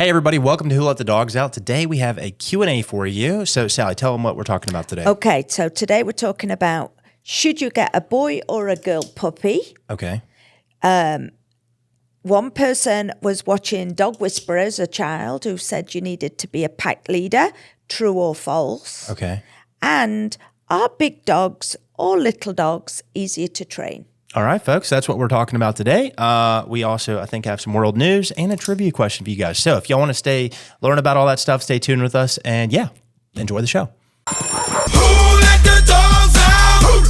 Hey everybody, welcome to Who Let the Dogs Out. Today we have a Q&A for you. So Sally, tell them what we're talking about today. Okay, so today we're talking about should you get a boy or a girl puppy? Okay. One person was watching Dog Whisperers, a child who said you needed to be a pack leader, true or false? Okay. And are big dogs or little dogs easier to train? All right, folks, that's what we're talking about today. We also, I think, have some world news and a trivia question for you guys. So if y'all want to learn about all that stuff, stay tuned with us. And yeah, enjoy the show. Who let the dogs out? Who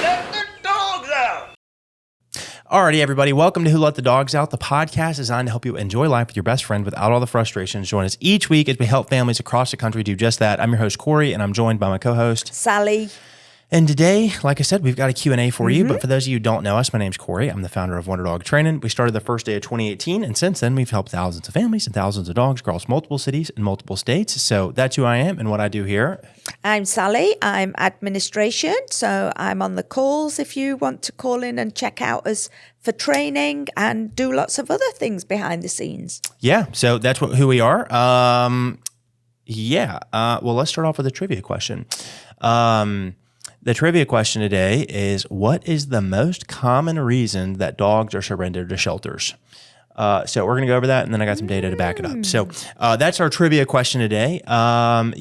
let the dogs out? Alrighty, everybody, welcome to Who Let the Dogs Out, the podcast designed to help you enjoy life with your best friend without all the frustrations. Join us each week as we help families across the country do just that. I'm your host, Corey, and I'm joined by my co-host, Sally. And today, like I said, we've got a Q&A for you. But for those of you who don't know us, my name's Corey. I'm the founder of Wonder Dog Training. We started the first day of 2018, and since then, we've helped thousands of families and thousands of dogs across multiple cities and multiple states. So that's who I am and what I do here. I'm Sally. I'm administration, so I'm on the calls if you want to call in and check out us for training and do lots of other things behind the scenes. Yeah, so that's who we are. Well, let's start off with a trivia question. The trivia question today is, what is the most common reason that dogs are surrendered to shelters? So we're going to go over that, and then I got some data to back it up. So that's our trivia question today. And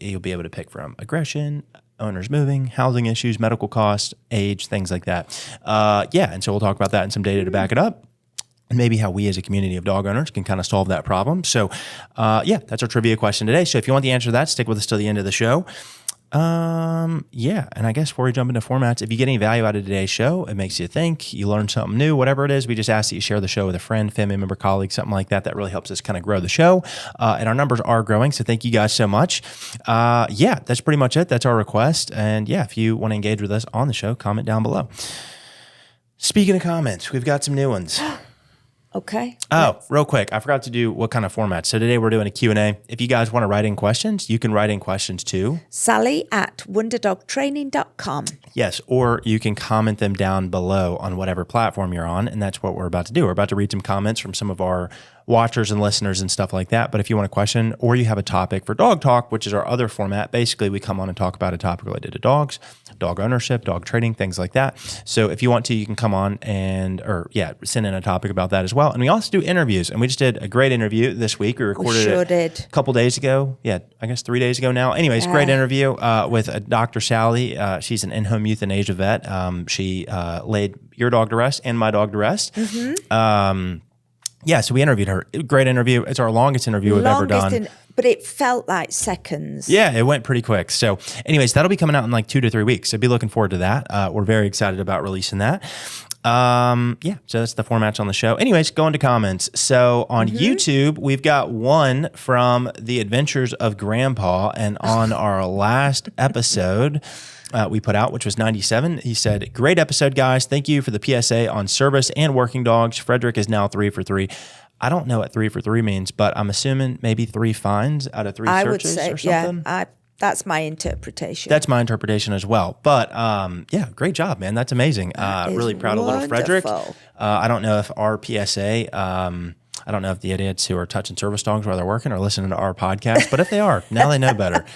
you'll be able to pick from aggression, owners moving, housing issues, medical costs, age, things like that. And so we'll talk about that and some data to back it up. And maybe how we as a community of dog owners can kind of solve that problem. So that's our trivia question today. So if you want the answer to that, stick with us till the end of the show. And I guess before we jump into formats, if you get any value out of today's show, it makes you think, you learn something new, whatever it is, we just ask that you share the show with a friend, family member, colleague, something like that. That really helps us kind of grow the show. And our numbers are growing. So thank you guys so much. That's pretty much it. That's our request. And if you want to engage with us on the show, comment down below. Speaking of comments, we've got some new ones. Okay. Oh, real quick. I forgot to do what kind of format. So today we're doing a Q&A. If you guys want to write in questions, you can write in questions too. Sally at wonderdogtraining.com. Yes, or you can comment them down below on whatever platform you're on, and that's what we're about to do. We're about to read some comments from some of our watchers and listeners and stuff like that. But if you want a question or you have a topic for Dog Talk, which is our other format, basically we come on and talk about a topic related to dogs, dog ownership, dog training, things like that. So if you want to, you can come on and send in a topic about that as well. And we also do interviews, and we just did a great interview this week. We recorded it a couple days ago. Yeah, I guess 3 days ago now. Anyways, great interview with Dr. Sally. She's an in-home euthanasia vet. She laid your dog to rest and my dog to rest. So we interviewed her. Great interview. It's our longest interview we've ever done. But it felt like seconds. Yeah, it went pretty quick. So anyways, that'll be coming out in like 2 to 3 weeks. So be looking forward to that. We're very excited about releasing that. So that's the formats on the show. Anyways, go into comments. So on YouTube, we've got one from The Adventures of Grandpa. And on our last episode we put out, which was 97, he said, "Great episode, guys. Thank you for the PSA on service and working dogs. Frederick is now 3 for 3. I don't know what 3 for 3 means, but I'm assuming maybe 3 fines out of 3 searches would say, or something. Yeah, that's my interpretation. That's my interpretation as well. But great job, man. That's amazing. Really proud of little Frederick. I don't know if our PSA, I don't know if the idiots who are touching service dogs while they're working are listening to our podcast, but if they are, now they know better.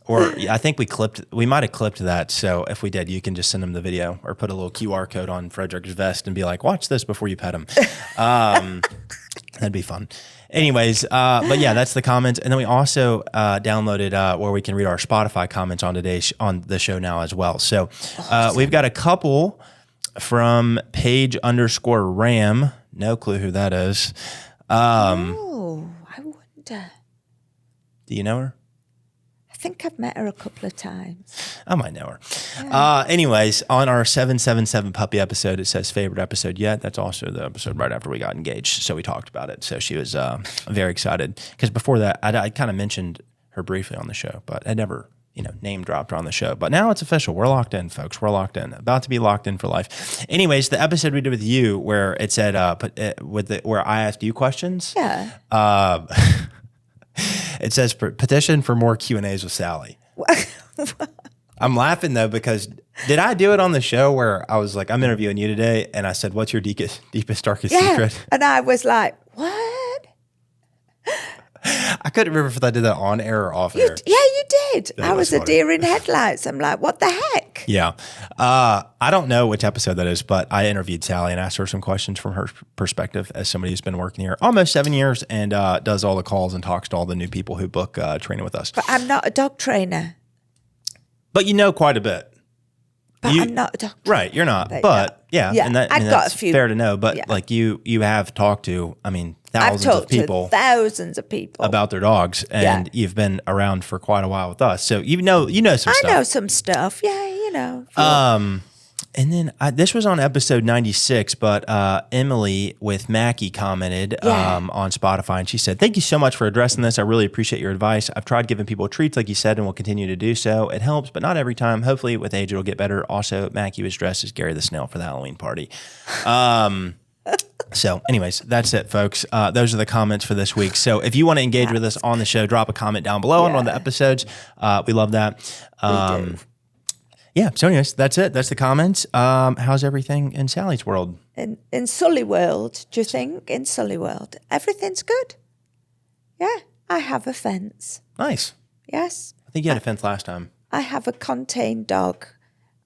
Or I think we might have clipped that. So if we did, you can just send them the video or put a little QR code on Frederick's vest and be like, watch this before you pet him. That'd be fun. Anyways, that's the comments. And then we also downloaded where we can read our Spotify comments on on the show now as well. So we've got a couple from Paige_Ram. No clue who that is. I wonder. Do you know her? I think I've met her a couple of times. I might know her. Yeah. Anyways, on our 777 puppy episode, it says favorite episode yet. That's also the episode right after we got engaged. So we talked about it. So she was very excited. Because before that, I kind of mentioned her briefly on the show, but I never name dropped her on the show. But now it's official. We're locked in, folks. We're locked in. About to be locked in for life. Anyways, the episode we did with you where it said, where I asked you questions. Yeah. It says petition for more Q&As with Sally. I'm laughing though because Did I do it on the show where I was like, I'm interviewing you today, and I said, "What's your deepest, darkest secret?" And I was like, what? I couldn't remember if I did that on air or off air. Yeah, you did. I was was a funny. deer in headlights. I'm like, what the heck? Yeah. I don't know which episode that is, but I interviewed Sally and asked her some questions from her perspective as somebody who's been working here almost 7 years and does all the calls and talks to all the new people who book training with us. But I'm not a dog trainer. But you know quite a bit. But I'm not a dog trainer. Right, you're not. But, But yeah, yeah, and that, I I've mean, got that's a few. fair to know. But Yeah. like you have talked to, I mean, I've thousands of talked to people thousands of people. about their dogs, and you've been around for quite a while with us, so you know some I stuff. know some stuff. Yeah, you know. And then this was on episode 96, but Emily with Mackie commented Yeah. on Spotify, and she said, "Thank you so much for addressing this. I really appreciate your advice. I've tried giving people treats, like you said, and will continue to do so. It helps, but not every time. Hopefully, with age, it'll get better. Also, Mackie was dressed as Gary the Snail for the Halloween party." So anyways, that's it, folks. Those are the comments for this week. So if you want to engage with us on the show, drop a comment down below on one of the episodes. We love that. Yeah. So anyways, that's it. That's the comments. How's everything in Sally's world? In Sully World, do you think in Sully World everything's good? Yeah, I have a fence. Nice. Yes, I think you had a fence last time. I have a contained dog,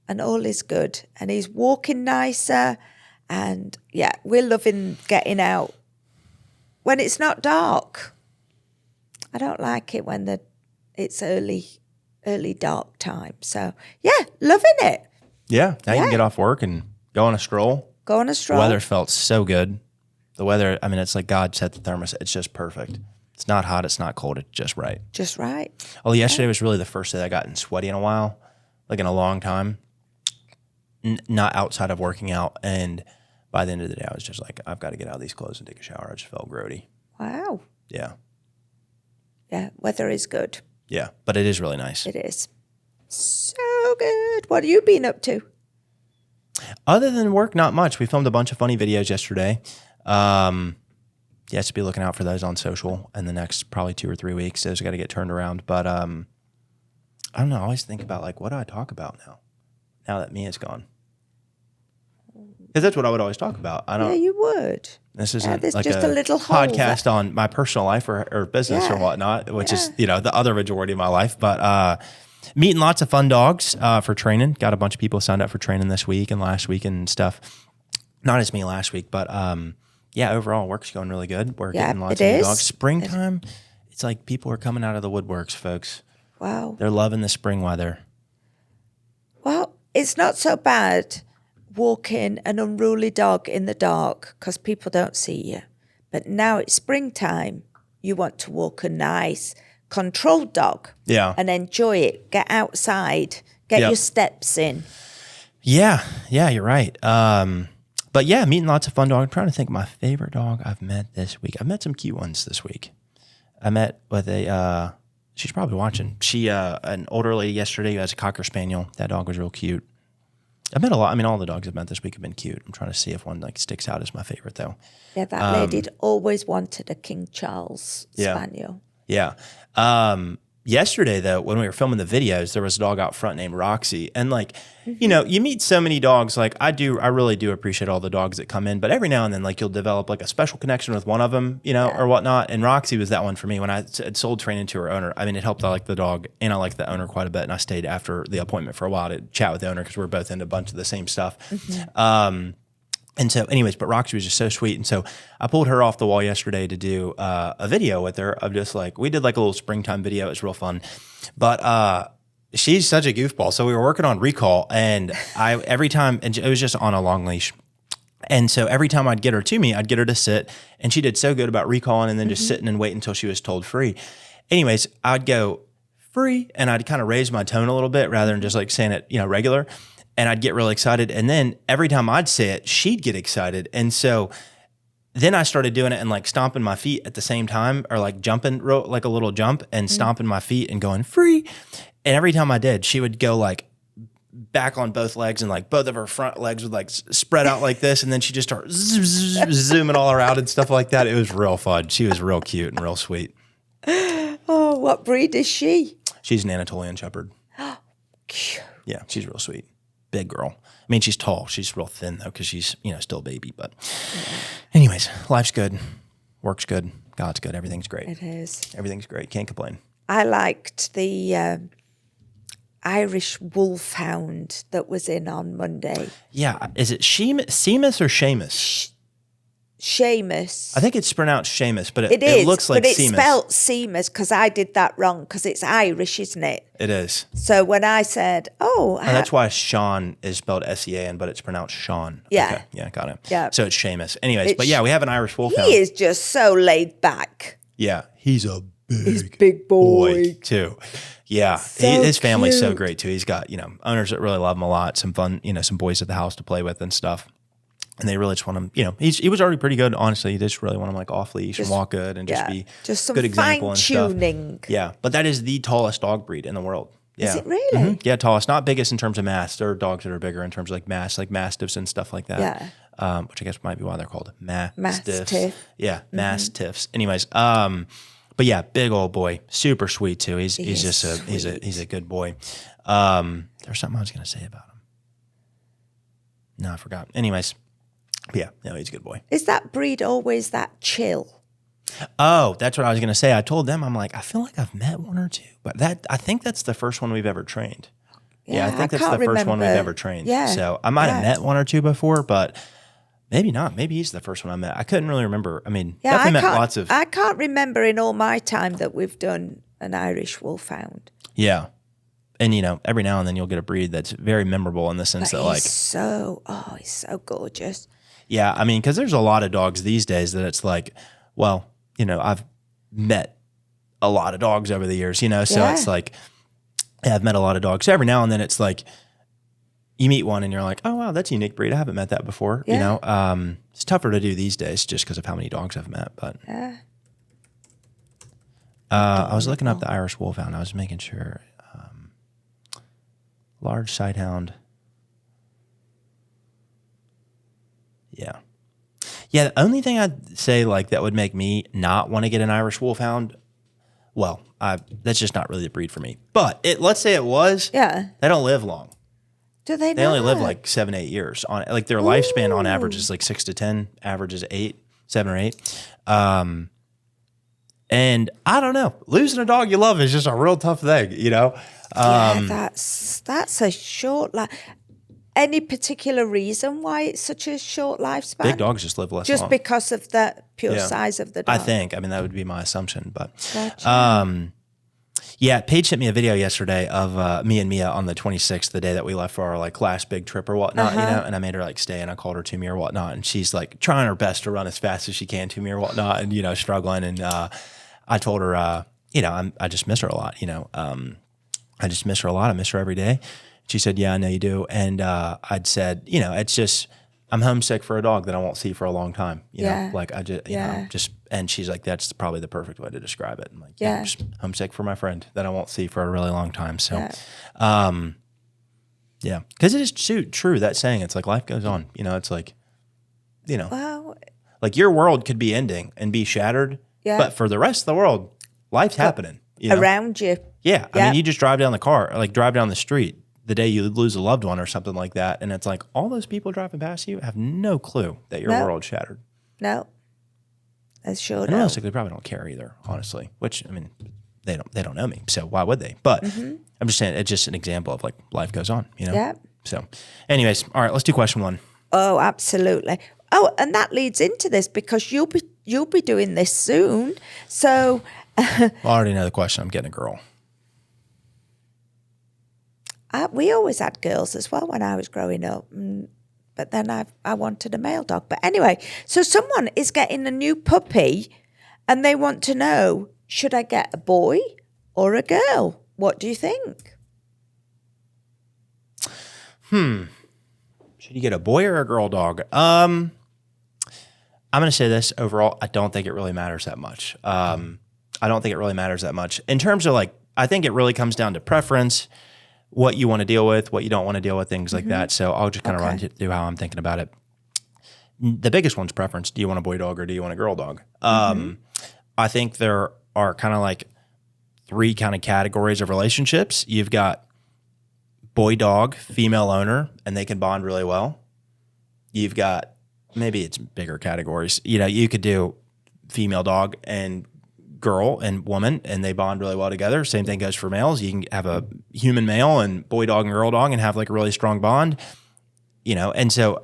and all is good. And he's walking nicer, and yeah, we're loving getting out when it's not dark. I don't like it when it's early dark time. So yeah, loving it. Yeah. Now you can Yeah. get off work and go on a stroll. Go on a The stroll. weather felt so good. The weather, I mean, it's like God set the thermos. It's just perfect. It's not hot. It's not cold. It's just right. Just right. Although yesterday was really the first day I gotten sweaty in a while, like in a long time, not outside of working out. And by the end of the day, I was just like, I've got to get out of these clothes and take a shower. I just felt grody. Wow. Yeah. Yeah, weather is good. Yeah. But it is really nice. It is. So good. What have you been up to? Other than work, not much. We filmed a bunch of funny videos yesterday. Yes, be looking out for those on social in the next probably 2 or 3 weeks. Those got to get turned around. But I don't know. I always think about like, what do I talk about now that Mia's gone? Because that's what I would always talk about. I don't. Yeah, you would. This isn't there's like just a little hole podcast on my personal life or business or Yeah. whatnot, which is, the other majority of my life. But meeting lots of fun dogs for training. Got a bunch of people signed up for training this week and last week and stuff. Not as me last week, but yeah, overall work's going really good. We're Yeah, getting lots it of new is. dogs. Springtime, it's like people are coming out of the woodworks, folks. Wow. They're loving the spring weather. Well, it's not so bad walking an unruly dog in the dark because people don't see you. But now it's springtime. You want to walk a nice, controlled dog Yeah. and enjoy it. Get outside, get Yep. your steps in. Yeah, you're right. But yeah, meeting lots of fun dogs. I'm trying to think of my favorite dog I've met this week. I've met some cute ones this week. I met with she's probably watching. She, an older lady yesterday who has a Cocker Spaniel. That dog was real cute. I met a lot. I mean, all the dogs I've met this week have been cute. I'm trying to see if one like sticks out as my favorite though. Yeah, that lady'd always wanted a King Charles Yeah. Spaniel. Yeah. Yesterday, though, when we were filming the videos, there was a dog out front named Roxy. And like, you meet so many dogs. Like I really do appreciate all the dogs that come in. But every now and then, like you'll develop like a special connection with one of them, or whatnot. And Roxy was that one for me. When I had sold training to her owner, I mean, it helped. I like the dog and I like the owner quite a bit. And I stayed after the appointment for a while to chat with the owner because we were both into a bunch of the same stuff. And so anyways, but Roxy was just so sweet. And so I pulled her off the wall yesterday to do a video with her of just like, we did like a little springtime video. It was real fun. But she's such a goofball. So we were working on recall and every time, and it was just on a long leash. And so every time I'd get her to me, I'd get her to sit and she did so good about recalling and then just sitting and waiting until she was told free. Anyways, I'd go free and I'd kind of raise my tone a little bit rather than just like saying it, regular. And I'd get really excited. And then every time I'd say it, she'd get excited. And so then I started doing it and like stomping my feet at the same time or like jumping like a little jump and stomping my feet and going free. And every time I did, she would go like back on both legs and like both of her front legs would like spread out like this. And then she just started zooming all around and stuff like that. It was real fun. She was real cute and real sweet. Oh, what breed is she? She's an Anatolian Shepherd. Cute. Yeah, she's real sweet. big girl. I mean, she's tall. She's real thin though, because she's still a baby. But, anyways, life's good, work's good, God's good, everything's great. It is. Everything's great. Can't complain. I liked the Irish wolfhound that was in on Monday. Yeah, is it Seamus or Seamus? Seamus. I think it's pronounced Seamus, but It is, it looks like but it's Seamus. spelt Seamus because I did that wrong because it's Irish, isn't it? It is. So when I said, Oh, that's why Sean is spelled S-E-A-N, but it's pronounced Sean. Yeah. Okay. Yeah, got it. Yeah. So it's Seamus. Anyways, It's but yeah, we have an Irish wolfhound. he is just so laid back. Yeah, he's a big, Big boy. too. Yeah, So his family's so cute. great too. He's got owners that really love him a lot. Some fun, some boys at the house to play with and stuff. And they really just want him. He was already pretty good. Honestly, they just really want him like off leash and walk good and just be just some good example and stuff. fine-tuning. Yeah, but that is the tallest dog breed in the world. Yeah. Is it really? Mhm. Yeah, tallest. Not biggest in terms of mass. There are dogs that are bigger in terms of like mass, like mastiffs and stuff like that. Yeah. Which I guess might be why they're called mastiffs. Mastiff. Yeah, mastiffs. Anyways, but yeah, big old boy, super sweet too. He's just he's a good boy. There's something I was gonna say about him. No, I forgot. Anyways, yeah, no, he's a good boy. Is that breed always that chill? Oh, that's what I was gonna say. I told them, I'm like, I feel like I've met one or two, but I think that's the first one we've ever trained. Yeah, I think that's can't the first one we've remember. ever trained. Yeah. So I might have met one or two before, but maybe not. Maybe he's the first one I met. I couldn't really remember. I mean, Yeah, definitely met lots of. I can't remember in all my time that we've done an Irish wolfhound. Yeah. And, every now and then you'll get a breed that's very memorable in the sense But that, like, he's so gorgeous. yeah, I mean, because there's a lot of dogs these days that it's like, well, I've met a lot of dogs over the years, so Yeah. it's like, yeah, I've met a lot of dogs. So every now and then it's like, you meet one and you're like, oh, wow, that's a unique breed. I haven't met that before, Yeah. It's tougher to do these days just because of how many dogs I've met, but. Yeah. I was looking up the Irish Wolfhound. I was making sure. Large sighthound. Yeah. Yeah, the only thing I'd say like that would make me not want to get an Irish Wolfhound, well, that's just not really the breed for me. But let's say it was. Yeah. They don't live long. Do they? They only live like 7-8 years. Like their lifespan on average is like 6 to 10. Average is 7 or 8. And I don't know, losing a dog you love is just a real tough thing, Yeah, that's a short life. Any particular reason why it's such a short lifespan? Big dogs just live less Just long. because of the pure Yeah. size of the dog. I think. I mean, that would be my assumption. But Gotcha. yeah, Paige sent me a video yesterday of me and Mia on the 26th, the day that we left for our like last big trip or whatnot, and I made her like stay and I called her to me or whatnot. And she's like trying her best to run as fast as she can to me or whatnot and, struggling. And I told her, I just miss her a lot, I just miss her a lot. I miss her every day. She said, yeah, I know you do. And I'd said, it's just, I'm homesick for a dog that I won't see for a long time. You know, like I just, and she's like, that's probably the perfect way to describe it. I'm like, I'm just homesick for my friend that I won't see for a really long time. So, yeah, because it is true that saying. It's like life goes on. It's like, Well, like your world could be ending and be shattered, but for the rest of the world, life's happening. around you. Yeah. I mean, you just drive down the street the day you lose a loved one or something like that. And it's like all those people driving past you have no clue that your world's shattered. No. That's sure And realistically, they probably don't care either, honestly, which, I mean, they don't know me. So why would they? But I'm just saying it's just an example of like life goes on, Yeah. So anyways, all right, let's do question 1. Oh, absolutely. Oh, and that leads into this because you'll be doing this soon. So I already know the question. I'm getting a girl. we always had girls as well when I was growing up. But then I wanted a male dog. But anyway, so someone is getting a new puppy and they want to know, should I get a boy or a girl? What do you think? Should you get a boy or a girl dog? I'm going to say this overall. I don't think it really matters that much. I don't think it really matters that much in terms of like, I think it really comes down to preference, what you want to deal with, what you don't want to deal with, things like that. So I'll just kind of run through how I'm thinking about it. The biggest one's preference. Do you want a boy dog or do you want a girl dog? I think there are kind of like 3 kind of categories of relationships. You've got boy dog, female owner, and they can bond really well. You've got, maybe it's bigger categories. You know, you could do female dog and girl and woman, and they bond really well together. Same thing goes for males. You can have a human male and boy dog and girl dog and have like a really strong bond, you know? And so,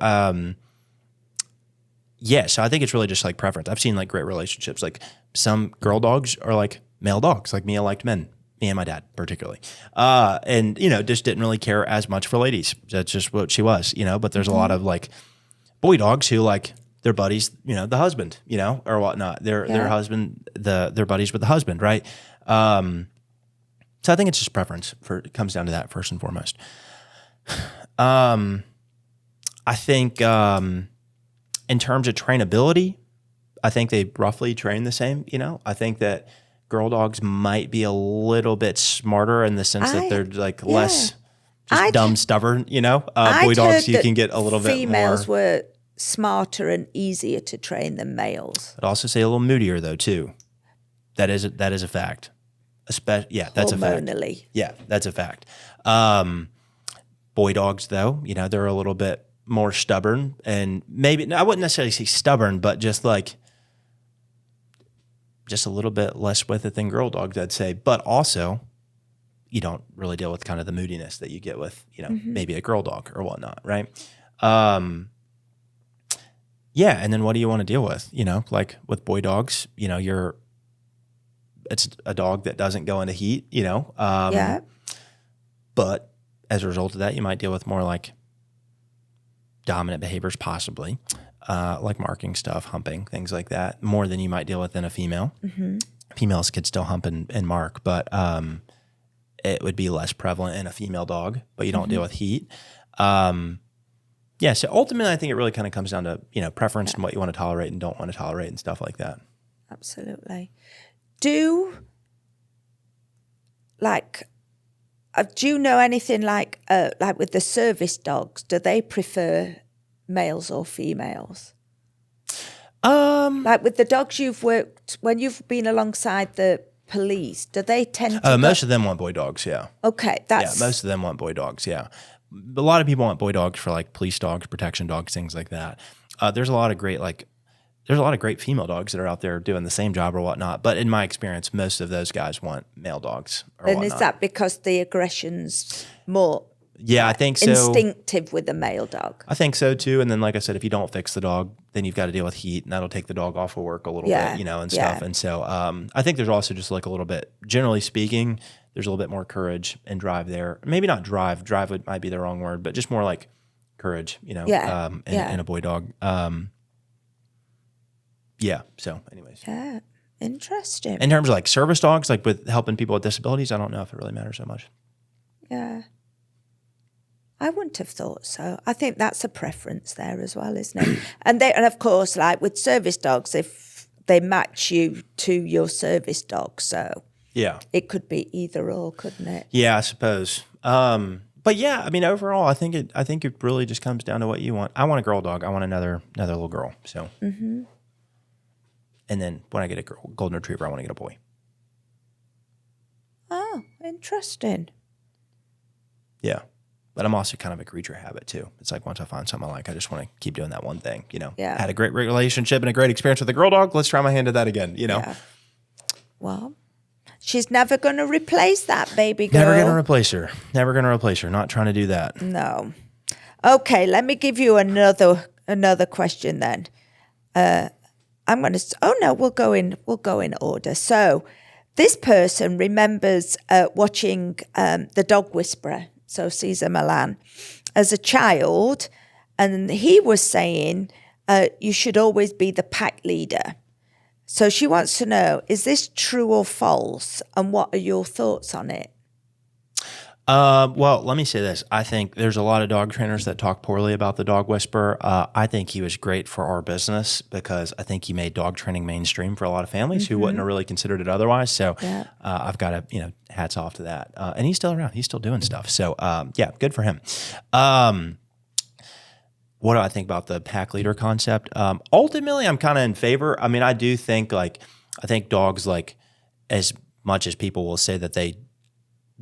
yeah, so I think it's really just like preference. I've seen like great relationships. Like some girl dogs are like male dogs, like Mia liked men, me and my dad particularly. And, you know, just didn't really care as much for ladies. That's just what she was, you know? But there's a lot of like boy dogs who like their buddies, you know, the husband, you know, or whatnot. Their husband, their buddies with the husband, right? So I think it's just preference. It comes down to that first and foremost. I think in terms of trainability, I think they roughly train the same. You know, I think that girl dogs might be a little bit smarter in the sense that they're like less just dumb, stubborn. You know, boy dogs you can get a little bit more. Females were smarter and easier to train than males. I'd also say a little moodier though too. That is a fact. Yeah, that's a fact. Hormonally. Yeah, that's a fact. Boy dogs though, you know, they're a little bit more stubborn, and maybe I wouldn't necessarily say stubborn, but just a little bit less with it than girl dogs, I'd say. But also, you don't really deal with kind of the moodiness that you get with, you know, maybe a girl dog or whatnot, right? Yeah, and then what do you want to deal with? You know, like with boy dogs, you know, it's a dog that doesn't go into heat, you know. But as a result of that, you might deal with more like dominant behaviors, possibly, like marking stuff, humping, things like that, more than you might deal with in a female. Females could still hump and mark, but it would be less prevalent in a female dog, but you don't deal with heat. Yeah, so ultimately, I think it really kind of comes down to, you know, preference and what you want to tolerate and don't want to tolerate and stuff like that. Absolutely. Do you know anything like with the service dogs? Do they prefer males or females? Like with the dogs you've worked, when you've been alongside the police, do they tend to? Most of them want boy dogs, yeah. Okay, Yeah, most of them want boy dogs, yeah. A lot of people want boy dogs for like police dogs, protection dogs, things like that. There's a lot of great female dogs that are out there doing the same job or whatnot. But in my experience, most of those guys want male dogs or And whatnot. is that because the aggression's more Yeah, I think so. instinctive with the male dog? I think so too. And then, like I said, if you don't fix the dog, then you've got to deal with heat, and that'll take the dog off of work a little bit, you know, and stuff. And so I think there's also just like a little bit, generally speaking, there's a little bit more courage and drive there. Maybe not drive. Drive might be the wrong word, but just more like courage, you know, in a boy dog. Yeah. So anyways. Yeah, interesting. In terms of like service dogs, like with helping people with disabilities, I don't know if it really matters so much. Yeah. I wouldn't have thought so. I think that's a preference there as well, isn't it? and of course, like with service dogs, if they match you to your service dog, so Yeah. it could be either or, couldn't it? Yeah, I suppose. But yeah, I mean, overall, I think it really just comes down to what you want. I want a girl dog. I want another little girl. So, and then when I get a golden retriever, I want to get a boy. Oh, interesting. Yeah, but I'm also kind of a creature habit too. It's like once I find something I like, I just want to keep doing that one thing. You know, Yeah. Had a great relationship and a great experience with a girl dog. Let's try my hand at that again. You know, Yeah. Well, she's never going to replace that baby girl. never gonna replace her. Never gonna replace her. Not trying to do that. No. Okay, let me give you another question then. I'm going to. Oh no, we'll go in order. So, this person remembers watching The Dog Whisperer, so Cesar Millan, as a child, and he was saying you should always be the pack leader. So she wants to know: is this true or false? And what are your thoughts on it? Well, let me say this. I think there's a lot of dog trainers that talk poorly about the Dog Whisperer. I think he was great for our business because I think he made dog training mainstream for a lot of families who wouldn't have really considered it otherwise. So I've got to, hats off to that. And he's still around. He's still doing stuff. So yeah, good for him. What do I think about the pack leader concept? Ultimately, I'm kind of in favor. I mean, I do think I think dogs, like, as much as people will say that they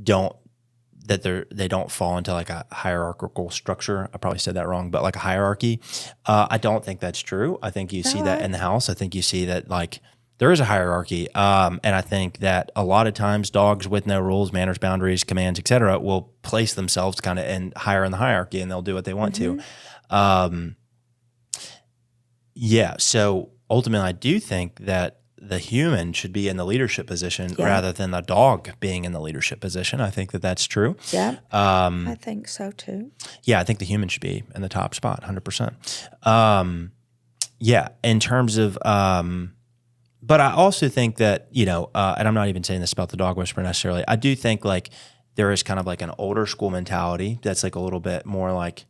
don't that they don't fall into like a hierarchical structure. I probably said that wrong, but like a hierarchy. I don't think that's true. I think you see that in the house. I think you see that like there is a hierarchy. And I think that a lot of times dogs with no rules, manners, boundaries, commands, etc., will place themselves kind of higher in the hierarchy, and they'll do what they want to. Yeah. So ultimately, I do think that the human should be in the leadership position rather than the dog being in the leadership position. I think that that's true. Yeah, I think so too. Yeah, I think the human should be in the top spot, 100%. Yeah, in terms of, but I also think that, you know, and I'm not even saying this about the dog whisperer necessarily. I do think like there is kind of like an older school mentality that's like a little bit more like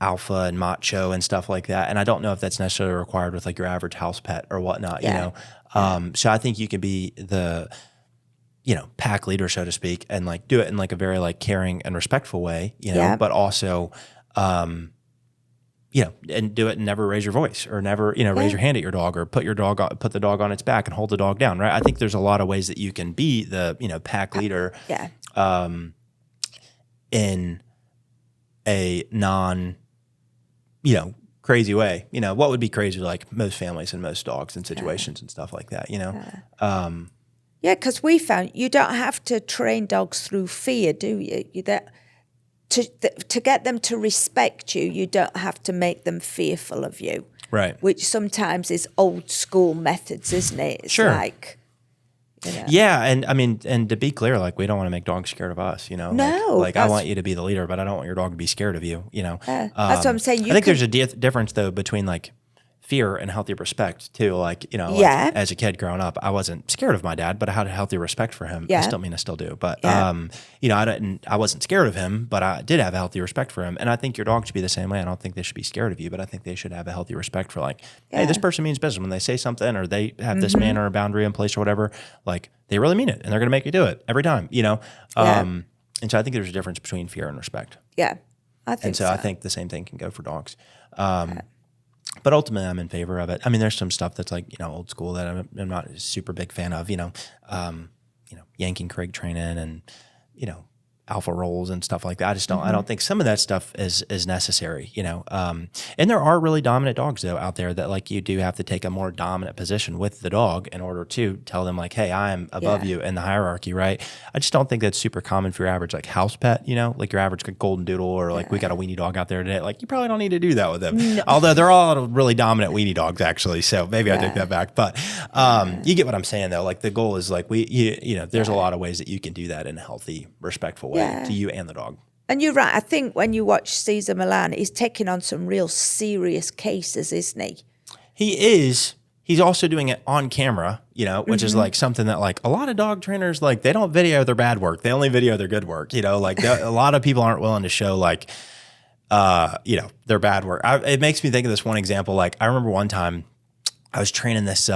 alpha and macho and stuff like that. And I don't know if that's necessarily required with like your average house pet or whatnot, you know? So I think you can be the, you know, pack leader, so to speak, and like do it in like a very like caring and respectful way, you know, but also, you know, and do it and never raise your voice or never, you know, raise your hand at your dog or put the dog on its back and hold the dog down. Right. I think there's a lot of ways that you can be the, you know, pack leader, in a non, you know, crazy way. You know, what would be crazy like most families and most dogs and situations and stuff like that, you know? Yeah, because we found you don't have to train dogs through fear, do you? To get them to respect you, you don't have to make them fearful of you. Right. Which sometimes is old school methods, isn't it? It's like, you know. Yeah, and I mean, and to be clear, like we don't want to make dogs scared of us, you know. No, like I want you to be the leader, but I don't want your dog to be scared of you, you know. That's what I'm saying. I think there's a difference though between like fear and healthy respect too. Like, you know, like, as a kid growing up, I wasn't scared of my dad, but I had a healthy respect for him. I still mean I still do, but you know, I wasn't scared of him, but I did have a healthy respect for him. And I think your dog should be the same way. I don't think they should be scared of you, but I think they should have a healthy respect for like, hey, this person means business. When they say something or they have this manner or boundary in place or whatever, like they really mean it and they're going to make you do it every time, you know? And so I think there's a difference between fear and respect. Yeah, I think so. I think the same thing can go for dogs. But ultimately, I'm in favor of it. I mean, there's some stuff that's like, you know, old school that I'm not a super big fan of, you know, yanking Craig training and, you know, alpha rolls and stuff like that. I just don't, I don't think some of that stuff is necessary, you know? And there are really dominant dogs though out there that like you do have to take a more dominant position with the dog in order to tell them like, hey, I am above you in the hierarchy. Right. I just don't think that's super common for your average like house pet, you know, like your average golden doodle or like we got a weenie dog out there today. Like you probably don't need to do that with them. No. Although they're all really dominant weenie dogs actually. So maybe I take that back, but you get what I'm saying though. Like the goal is like you know, there's a lot of ways that you can do that in a healthy, respectful way to you and the dog. And you're right. I think when you watch Cesar Millan, he's taking on some real serious cases, isn't he? He is. He's also doing it on camera, you know, which is like something that like a lot of dog trainers, like they don't video their bad work. They only video their good work, you know, like a lot of people aren't willing to show like, you know, their bad work. It makes me think of this one example. Like I remember one time I was training this,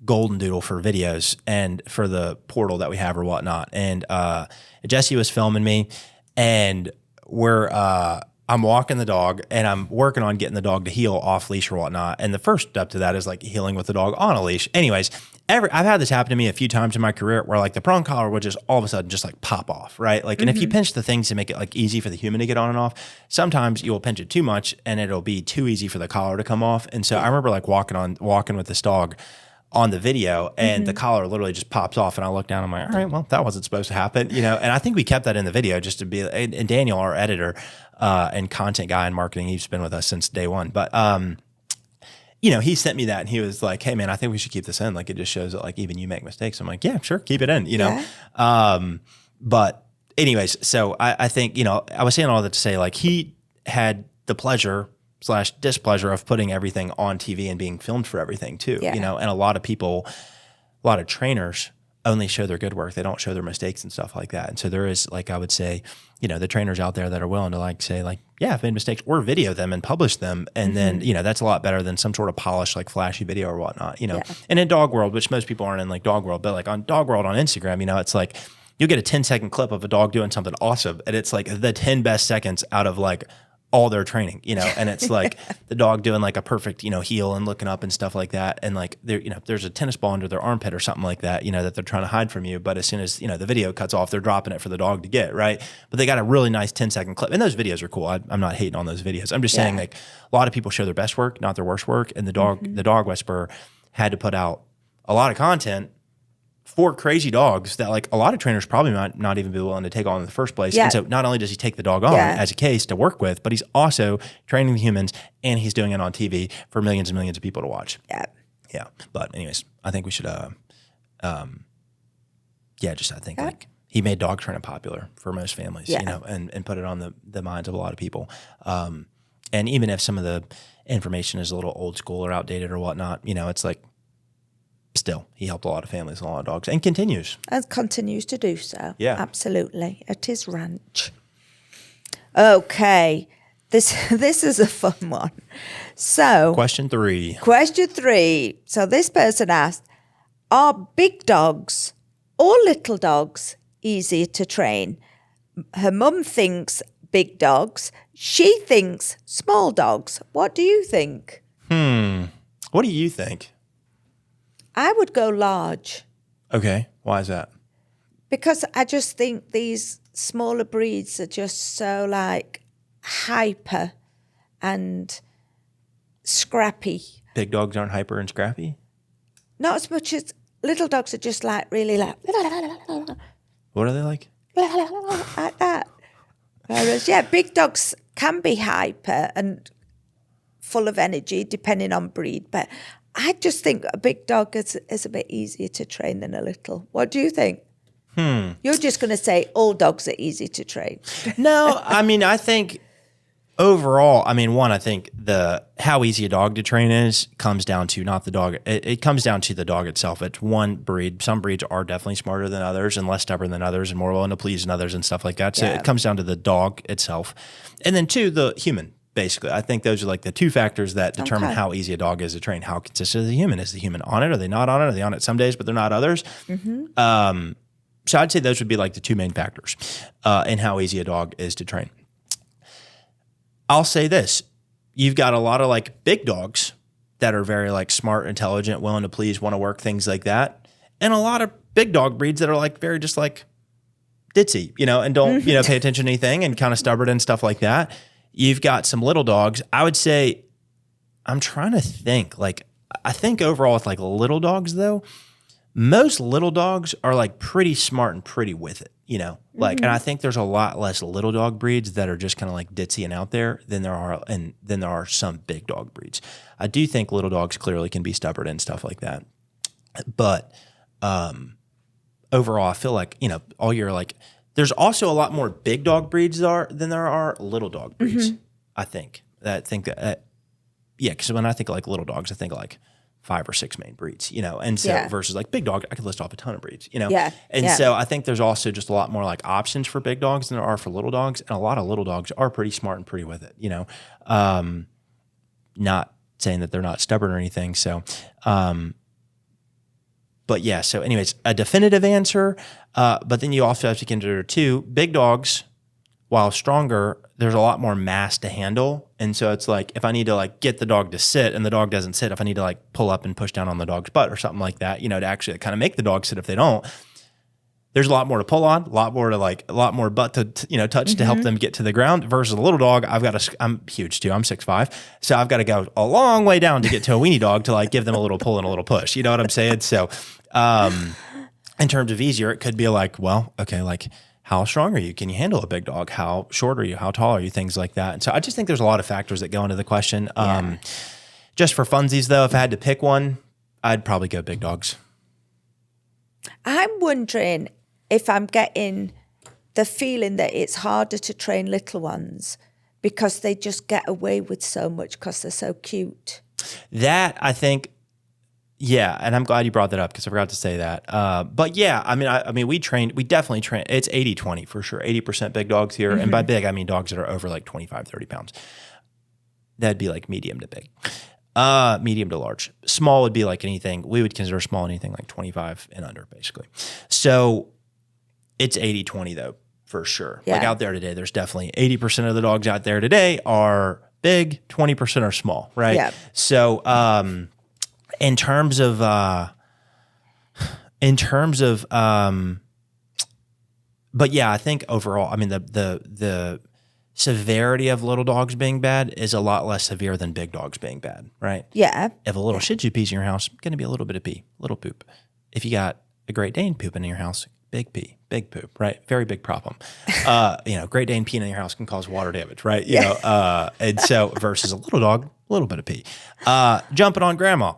golden doodle for videos and for the portal that we have or whatnot. And, Jesse was filming me and I'm walking the dog and I'm working on getting the dog to heel off leash or whatnot. And the first step to that is like heeling with the dog on a leash. Anyways, I've had this happen to me a few times in my career where like the prong collar would just all of a sudden just like pop off, right? Like, and if you pinch the things to make it like easy for the human to get on and off, sometimes you will pinch it too much and it'll be too easy for the collar to come off. And so I remember like walking with this dog on the video and the collar literally just pops off and I look down, I'm like, all right, well, that wasn't supposed to happen, you know? And I think we kept that in the video just to be, and Daniel, our editor and content guy in marketing, he's been with us since day one. But, you know, he sent me that and he was like, hey man, I think we should keep this in. Like, it just shows that like even you make mistakes. I'm like, yeah, sure. Keep it in, you know? But anyways, so I think, you know, I was saying all that to say like he had the pleasure / displeasure of putting everything on TV and being filmed for everything too, you know, and a lot of people, a lot of trainers only show their good work. They don't show their mistakes and stuff like that. And so there is like, I would say, you know, the trainers out there that are willing to like say like, yeah, I've made mistakes or video them and publish them. And then, you know, that's a lot better than some sort of polished, like flashy video or whatnot, you know, and in dog world, which most people aren't in like dog world, but like on dog world on Instagram, you know, it's like, you'll get a 10-second clip of a dog doing something awesome. And it's like the 10 best seconds out of like all their training, and it's like the dog doing like a perfect, heel and looking up and stuff like that. And like there's a tennis ball under their armpit or something like that, that they're trying to hide from you. But as soon as, the video cuts off, they're dropping it for the dog to get, right? But they got a really nice 10-second clip. And those videos are cool. I'm not hating on those videos. I'm just saying like a lot of people show their best work, not their worst work. And the dog whisperer had to put out a lot of content for crazy dogs that like a lot of trainers probably might not even be willing to take on in the first place. Yeah. And so not only does he take the dog on as a case to work with, but he's also training the humans and he's doing it on TV for millions and millions of people to watch. Yeah. Yeah. But anyways, I think we should, I think like he made dog training popular for most families, and put it on the minds of a lot of people. And even if some of the information is a little old school or outdated or whatnot, it's like, still, he helped a lot of families and a lot of dogs and continues. And continues to do so. Yeah. Absolutely. At his ranch. Okay. This is a fun one. So, Question 3. So this person asked, are big dogs or little dogs easier to train? Her mum thinks big dogs. She thinks small dogs. What do you think? What do you think? I would go large Okay. Why is that? because I just think these smaller breeds are just so like hyper and scrappy. Big dogs aren't hyper and scrappy? Not as much as little dogs are just like really like What are they like? like that. Whereas, big dogs can be hyper and full of energy depending on breed. But I just think a big dog is a bit easier to train than a little. What do you think? You're just going to say all dogs are easy to train. No, I mean, I think overall, I think how easy a dog to train is comes down to not the dog. It comes down to the dog itself. It's one breed. Some breeds are definitely smarter than others and less stubborn than others and more willing to please than others and stuff like that. So it comes down to the dog itself. And then 2, the human, basically. I think those are like the 2 factors that determine how easy a dog is to train. How consistent is the human? Is the human on it? Are they not on it? Are they on it some days, but they're not others? So I'd say those would be like the 2 main factors in how easy a dog is to train. I'll say this. You've got a lot of like big dogs that are very like smart, intelligent, willing to please, want to work, things like that. And a lot of big dog breeds that are like very just like ditzy, and don't, pay attention to anything and kind of stubborn and stuff like that. You've got some little dogs. I would say, I'm trying to think, like, I think overall with like little dogs though, most little dogs are like pretty smart and pretty with it, like, and I think there's a lot less little dog breeds that are just kind of like ditzy and out there than there are some big dog breeds. I do think little dogs clearly can be stubborn and stuff like that. But overall, I feel like, all year, like there's also a lot more big dog breeds than there are little dog breeds. I think because when I think of like little dogs, I think of like 5 or 6 main breeds, and so versus like big dog, I could list off a ton of breeds, So I think there's also just a lot more like options for big dogs than there are for little dogs. And a lot of little dogs are pretty smart and pretty with it, not saying that they're not stubborn or anything. So, but yeah, so anyways, a definitive answer. But then you also have to consider too, big dogs, while stronger, there's a lot more mass to handle. And so it's like, if I need to like get the dog to sit and the dog doesn't sit, if I need to like pull up and push down on the dog's butt or something like that, to actually kind of make the dog sit if they don't, there's a lot more to pull on, a lot more butt to touch to help them get to the ground versus a little dog. I'm huge too. I'm 6'5". So I've got to go a long way down to get to a weenie dog to like give them a little pull and a little push. You know what I'm saying? So, in terms of easier, it could be like, well, okay, like, how strong are you? Can you handle a big dog? How short are you? How tall are you? Things like that. And so I just think there's a lot of factors that go into the question. Just for funsies though, if I had to pick one, I'd probably go big dogs. I'm wondering if I'm getting the feeling that it's harder to train little ones because they just get away with so much because they're so cute. That I think, yeah, and I'm glad you brought that up because I forgot to say that. But yeah, we definitely train. It's 80-20 for sure. 80% big dogs here. And by big, I mean dogs that are over like 25, 30 pounds. That'd be like medium to big. Medium to large. Small would be like anything. We would consider small anything like 25 and under, basically. So it's 80-20 though, for sure. Yeah. Like out there today, there's definitely 80% of the dogs out there today are big, 20% are small, right? Yeah. So in terms of but yeah, I think overall, I mean the severity of little dogs being bad is a lot less severe than big dogs being bad, right? Yeah. If a little Shih Tzu pees in your house, going to be a little bit of pee, little poop. If you got a Great Dane pooping in your house, big pee, big poop, right? Very big problem. Great Dane peeing in your house can cause water damage, right? You know, and so versus a little dog, a little bit of pee. Jumping on grandma,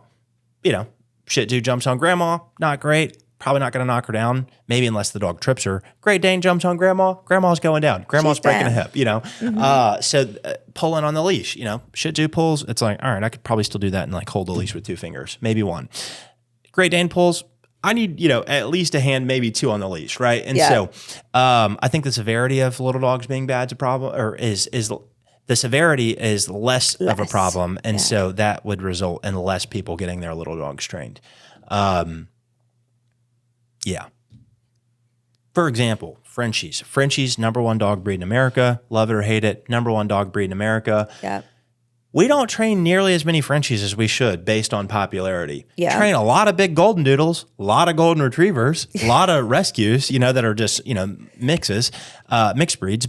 Shih Tzu jumps on grandma, not great. Probably not going to knock her down, maybe unless the dog trips her. Great Dane jumps on grandma, grandma's going down. Grandma's She's breaking down. a hip, So pulling on the leash, Shih Tzu pulls, it's like, all right, I could probably still do that and like hold the leash with 2 fingers, maybe 1. Great Dane pulls, I need, at least a hand, maybe 2 on the leash, right? And so I think the severity of little dogs being bad is a problem, or is the severity is less of a problem. And so that would result in less people getting their little dogs trained. Yeah. For example, Frenchies. Frenchies, #1 dog breed in America. Love it or hate it, #1 dog breed in America. Yeah. We don't train nearly as many Frenchies as we should based on popularity. Yeah. Train a lot of big golden doodles, a lot of golden retrievers, a lot of rescues, that are just, mixes, mixed breeds,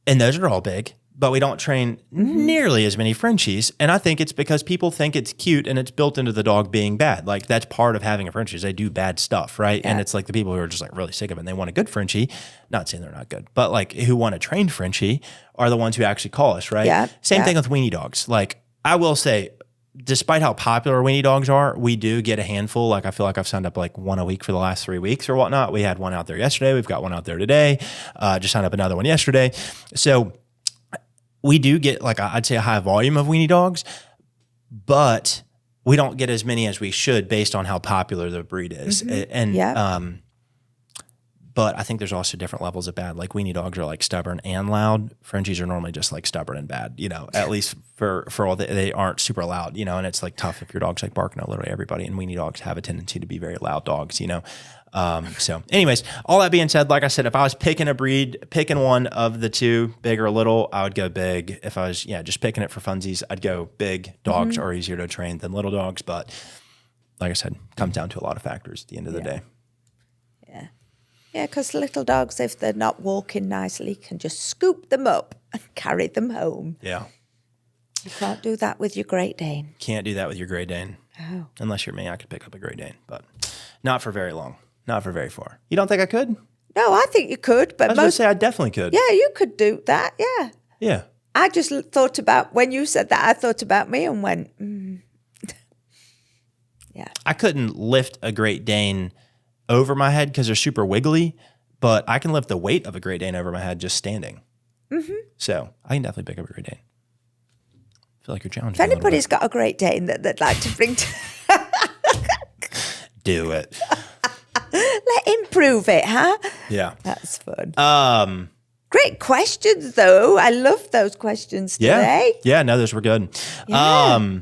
and those are all big. But we don't train nearly as many Frenchies. And I think it's because people think it's cute and it's built into the dog being bad. Like that's part of having a Frenchie is they do bad stuff, right? And it's like the people who are just like really sick of it and they want a good Frenchie, not saying they're not good, but like who want a trained Frenchie are the ones who actually call us, right? Yeah. Same thing with weenie dogs. Like I will say, despite how popular weenie dogs are, we do get a handful. Like I feel like I've signed up like 1 a week for the last 3 weeks or whatnot. We had 1 out there yesterday. We've got 1 out there today. Just signed up another one yesterday. So we do get like I'd say a high volume of weenie dogs, but we don't get as many as we should based on how popular the breed is. But I think there's also different levels of bad. Like weenie dogs are like stubborn and loud. Frenchies are normally just like stubborn and bad, at least for all they aren't super loud, and it's like tough if your dog's like barking at literally everybody, and weenie dogs have a tendency to be very loud dogs, So anyways, all that being said, like I said, if I was picking a breed, picking one of the 2, big or little, I would go big. If I was, just picking it for funsies, I'd go big. Dogs are easier to train than little dogs. But like I said, comes down to a lot of factors at the end of the day. Yeah. Yeah, because little dogs, if they're not walking nicely, can just scoop them up and carry them home. Yeah. You can't do that with your Great Dane. Can't do that with your Great Dane. Oh. Unless you're me, I could pick up a Great Dane, but not for very long. Not for very far. You don't think I could? No, I think you could, I but was going to say I definitely could. yeah, you could do that. Yeah. Yeah. I just thought about, when you said that, I thought about me and went, yeah. I couldn't lift a Great Dane over my head because they're super wiggly, but I can lift the weight of a Great Dane over my head just standing. Mm-hmm. So I can definitely pick up a Great Dane. I feel like you're challenging If me a little anybody's got a Great Dane that they'd like to bring to, bit. Do it. let him prove it, huh? Yeah. That's fun. Great questions, though. I love those questions today. Yeah, no, those were good. Yeah.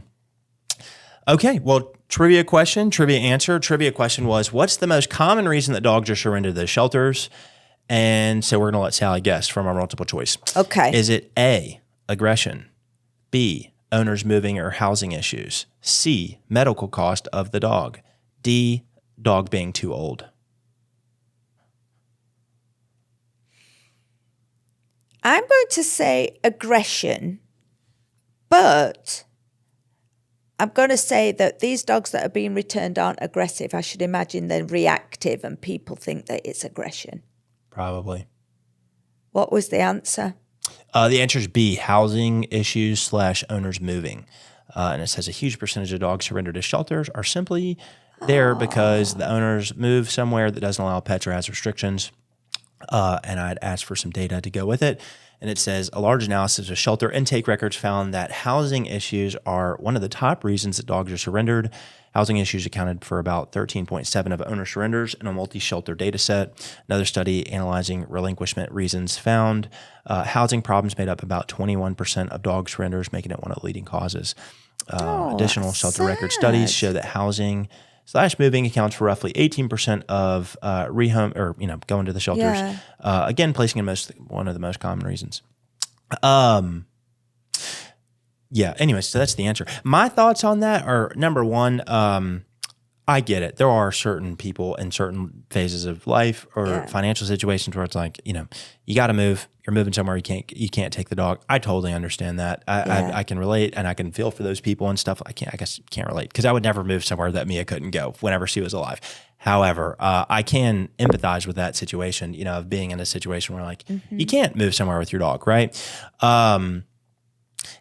Okay, well, trivia question, trivia answer. Trivia question was, what's the most common reason that dogs are surrendered to the shelters? And so we're going to let Sally guess from our multiple choice. Okay. Is it A, aggression, B, owners moving or housing issues, C, medical cost of the dog, D, dog being too old? I'm going to say aggression, but I'm going to say that these dogs that are being returned aren't aggressive. I should imagine they're reactive and people think that it's aggression. Probably. What was the answer? The answer is B, housing issues / owners moving. And it says a huge percentage of dogs surrendered to shelters are simply there because the owners move somewhere that doesn't allow pets or has restrictions. And I'd asked for some data to go with it. And it says a large analysis of shelter intake records found that housing issues are one of the top reasons that dogs are surrendered. Housing issues accounted for about 13.7 of owner surrenders in a multi-shelter data set. Another study analyzing relinquishment reasons found housing problems made up about 21% of dog surrenders, making it one of the leading causes. Additional that's shelter record studies sad. show that housing moving accounts for roughly 18% of rehome or going to the shelters. Yeah. Again, placing in one of the most common reasons. Yeah. Anyway, so that's the answer. My thoughts on that are, number one, I get it. There are certain people in certain phases of life or financial situations where it's like, you got to move. You're moving somewhere you can't take the dog. I totally understand that. I can relate and I can feel for those people and stuff. I guess can't relate because I would never move somewhere that Mia couldn't go whenever she was alive. However, I can empathize with that situation, of being in a situation where like you can't move somewhere with your dog, right?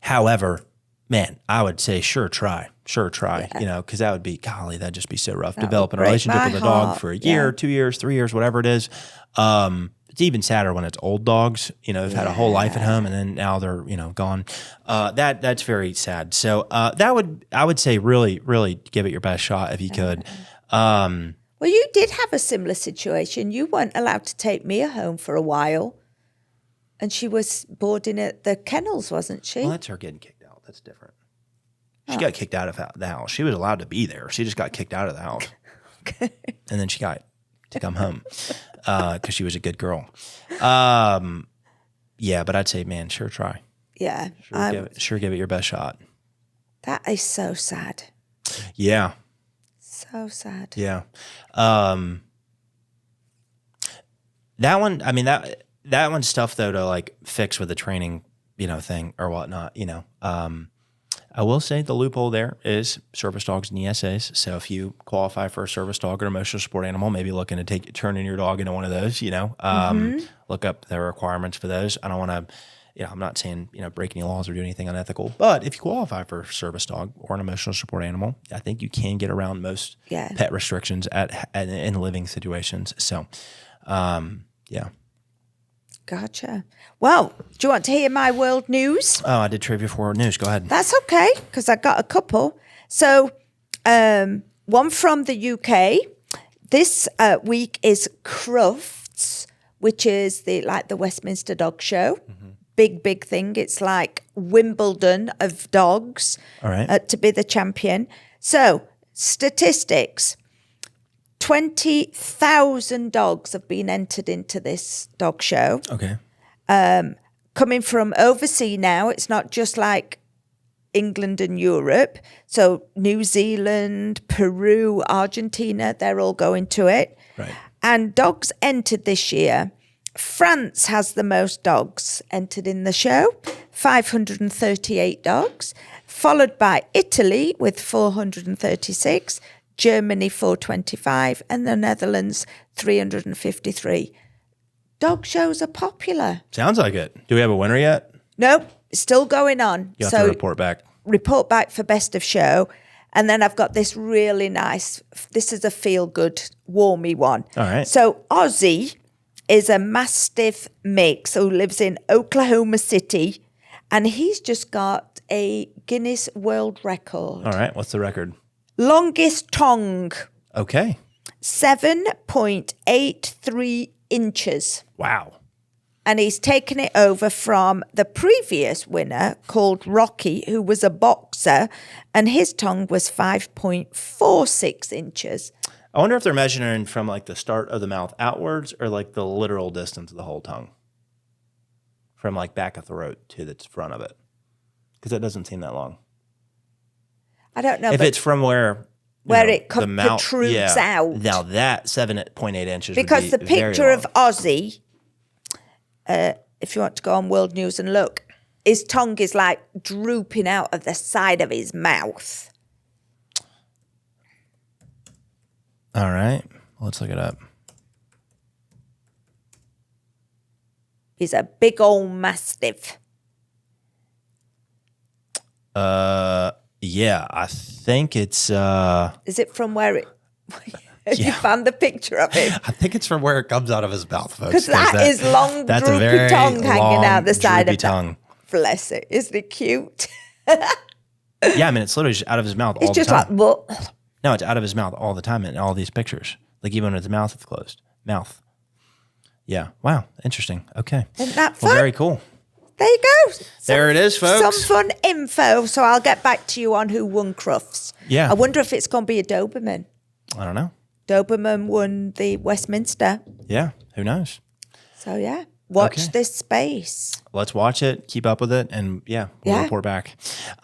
However, man, I would say sure try, because that would be, golly, that'd just be so rough. Developing a relationship with a dog for a year, 2 years, 3 years, whatever it is. It's even sadder when it's old dogs, who've had a whole life at home and then now they're, gone. That's very sad. So I would say really, really give it your best shot if you could. Well, you did have a similar situation. You weren't allowed to take Mia home for a while. And she was boarding at the kennels, wasn't she? Well, that's her getting kicked out. That's different. She got kicked out of the house. She was allowed to be there. She just got kicked out of the house. Okay. And then she got to come home because she was a good girl. Yeah, but I'd say, man, sure try. Yeah. Sure give it your best shot. That is so sad. Yeah. So sad. Yeah. That one, I mean, that one's tough though to like fix with a training, thing or whatnot, I will say the loophole there is service dogs and ESAs. So if you qualify for a service dog or emotional support animal, maybe looking to turning your dog into one of those, look up the requirements for those. I don't want to, I'm not saying, break any laws or do anything unethical, but if you qualify for a service dog or an emotional support animal, I think you can get around most pet restrictions in living situations. So, yeah. Gotcha. Well, do you want to hear my world news? Oh, I did trivia for world news. Go ahead. That's okay, because I got a couple. So, one from the UK. This week is Crufts, which is the Westminster Dog Show. Mm-hmm. Big thing. It's like Wimbledon of dogs. All right. To be the champion. So, statistics. 20,000 dogs have been entered into this dog show. Okay. Coming from overseas now, it's not just like England and Europe. So New Zealand, Peru, Argentina, they're all going to it. Right. And dogs entered this year. France has the most dogs entered in the show, 538 dogs, followed by Italy with 436, Germany 425, and the Netherlands 353. Dog shows are popular. Sounds like it. Do we have a winner yet? Nope, it's still going on. You have to report back. Report back for best of show. And then I've got this really nice, this is a feel-good, warmy one. All right. So Ozzy is a Mastiff mix who lives in Oklahoma City, and he's just got a Guinness World Record. All right. What's the record? Longest tongue, Okay. 7.83 inches. Wow. And he's taken it over from the previous winner called Rocky, who was a boxer, and his tongue was 5.46 inches. I wonder if they're measuring from like the start of the mouth outwards or like the literal distance of the whole tongue. From like back of the throat to the front of it. Because it doesn't seem that long. I don't know. If it's from where it the mouth protrudes out. Now that 7.8 inches because would the be very picture of long. Ozzy, if you want to go on World News and look, his tongue is like drooping out of the side of his mouth. All right. Let's look it up. He's a big old Mastiff. Yeah, I think it's Is it from where it... You Yeah. found the picture of him? I think it's from where it comes out of his mouth, folks. Because that is long, that's droopy a very tongue hanging out the side droopy of tongue. that. Bless it. Isn't it cute? Yeah, I mean, it's literally just out of his mouth all It's the just time. like, well, No, it's out of his mouth all the time in all these pictures. Like even when his mouth is closed. Mouth. Yeah. Wow. Interesting. Okay. isn't that Well, fun? very cool. There you go. There it is, folks. Some fun info. So I'll get back to you on who won Crufts. Yeah. I wonder if it's going to be a Doberman. I don't know. Doberman won the Westminster. Yeah, who knows? So yeah, watch Okay. this space. Let's watch it, keep up with it, and we'll Yeah. report back.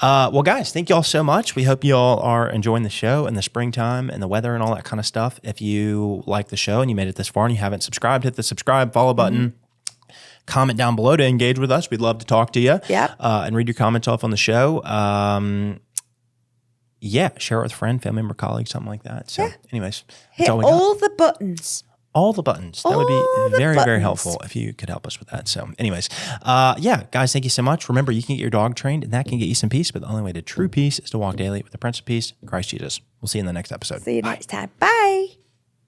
Well, guys, thank you all so much. We hope you all are enjoying the show and the springtime and the weather and all that kind of stuff. If you like the show and you made it this far and you haven't subscribed, hit the subscribe, follow button. Comment down below to engage with us. We'd love to talk to you. Yep. And read your comments off on the show. Share it with a friend, family member, colleague, something like that. So, anyways, that's Hit all we got. all the buttons. All the buttons. That would All be the very, very buttons. helpful if you could help us with that. So, anyways, guys, thank you so much. Remember, you can get your dog trained, and that can get you some peace. But the only way to true peace is to walk daily with the Prince of Peace, Christ Jesus. We'll see you in the next episode. See you next time. Bye.